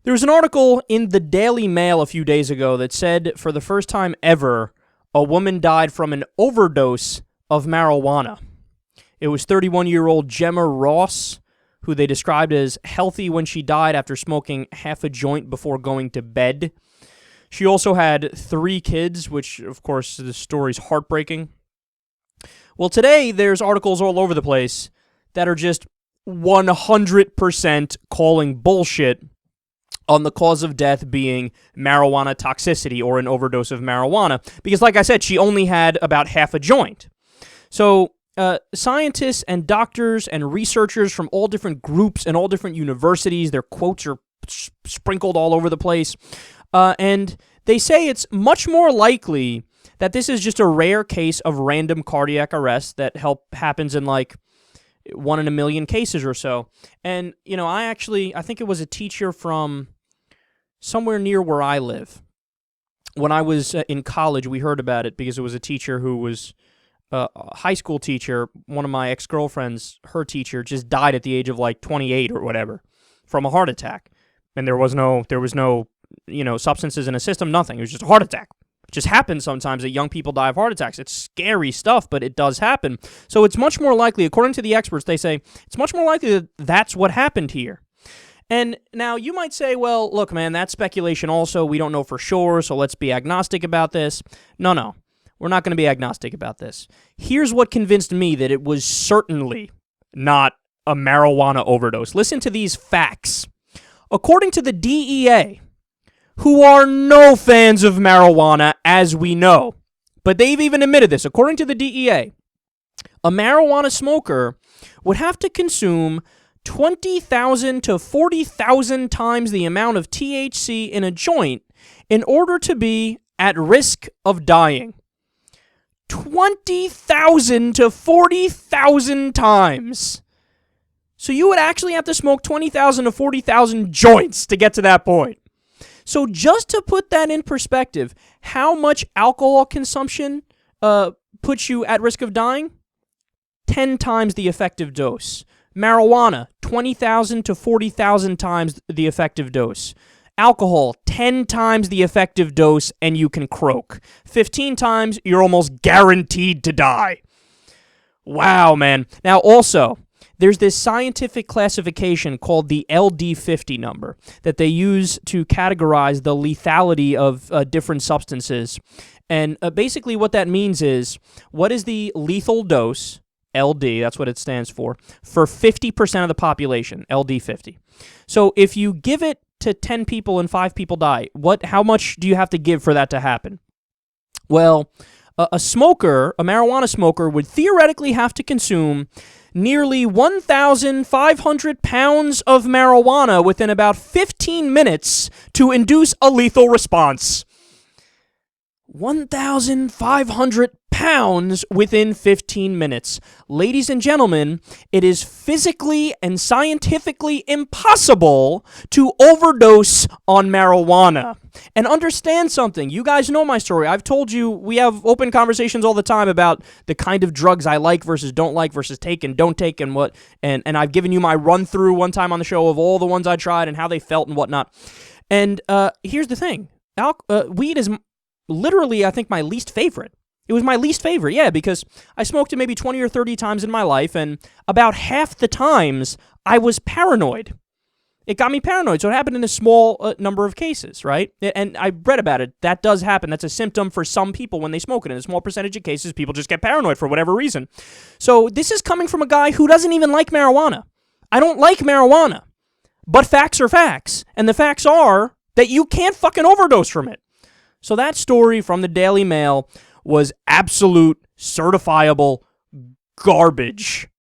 There was an article in the Daily Mail a few days ago that said for the first time ever, a woman died from an overdose of marijuana. It was 31-year-old Gemma Moss, who they described as healthy when she died after smoking half a joint before going to bed. She also had 3 kids, which, of course, the story's heartbreaking. Well, today, there's articles all over the place that are just 100% calling bullshit on the cause of death being marijuana toxicity or an overdose of marijuana. Because, like I said, she only had about half a joint. So, scientists and doctors and researchers from all different groups and all different universities, their quotes are sprinkled all over the place, and they say it's much more likely that this is just a rare case of random cardiac arrest that happens in like 1 in a million cases or so. And, you know, I think it was a teacher from somewhere near where I live. When I was in college, we heard about it because it was a teacher who was a high school teacher. One of my ex-girlfriends, her teacher, just died at the age of like 28 or whatever from a heart attack. And there was no, substances in a system, nothing. It was just a heart attack. It just happens sometimes that young people die of heart attacks. It's scary stuff, but it does happen. So it's much more likely, according to the experts, they say, it's much more likely that that's what happened here. And now you might say, well, look, man, that's speculation also. We don't know for sure, so let's be agnostic about this. No. We're not going to be agnostic about this. Here's what convinced me that it was certainly not a marijuana overdose. Listen to these facts. According to the DEA, who are no fans of marijuana, as we know, but they've even admitted this. According to the DEA, a marijuana smoker would have to consume 20,000 to 40,000 times the amount of THC in a joint in order to be at risk of dying. 20,000 to 40,000 times. So you would actually have to smoke 20,000 to 40,000 joints to get to that point. So just to put that in perspective, how much alcohol consumption puts you at risk of dying? 10 times the effective dose. Marijuana, 20,000 to 40,000 times the effective dose. Alcohol, 10 times the effective dose, and you can croak. 15 times, you're almost guaranteed to die. Wow, man. Now, also, there's this scientific classification called the LD50 number that they use to categorize the lethality of different substances. And basically what that means is, what is the lethal dose, LD, that's what it stands for 50% of the population, LD50. So if you give it to 10 people and 5 people die, how much do you have to give for that to happen? Well, a marijuana smoker would theoretically have to consume nearly 1,500 pounds of marijuana within about 15 minutes to induce a lethal response. 1,500 pounds within 15 minutes. Ladies and gentlemen, it is physically and scientifically impossible to overdose on marijuana. And understand something. You guys know my story. I've told you we have open conversations all the time about the kind of drugs I like versus don't like versus take and don't take and what. And I've given you my run through one time on the show of all the ones I tried and how they felt and whatnot. And here's the thing. Weed is literally, I think, my least favorite. It was my least favorite, yeah, because I smoked it maybe 20 or 30 times in my life, and about half the times, I was paranoid. It got me paranoid, so it happened in a small number of cases, right? And I read about it. That does happen. That's a symptom for some people when they smoke it. In a small percentage of cases, people just get paranoid for whatever reason. So this is coming from a guy who doesn't even like marijuana. I don't like marijuana, but facts are facts, and the facts are that you can't fucking overdose from it. So that story from the Daily Mail was absolute, certifiable garbage.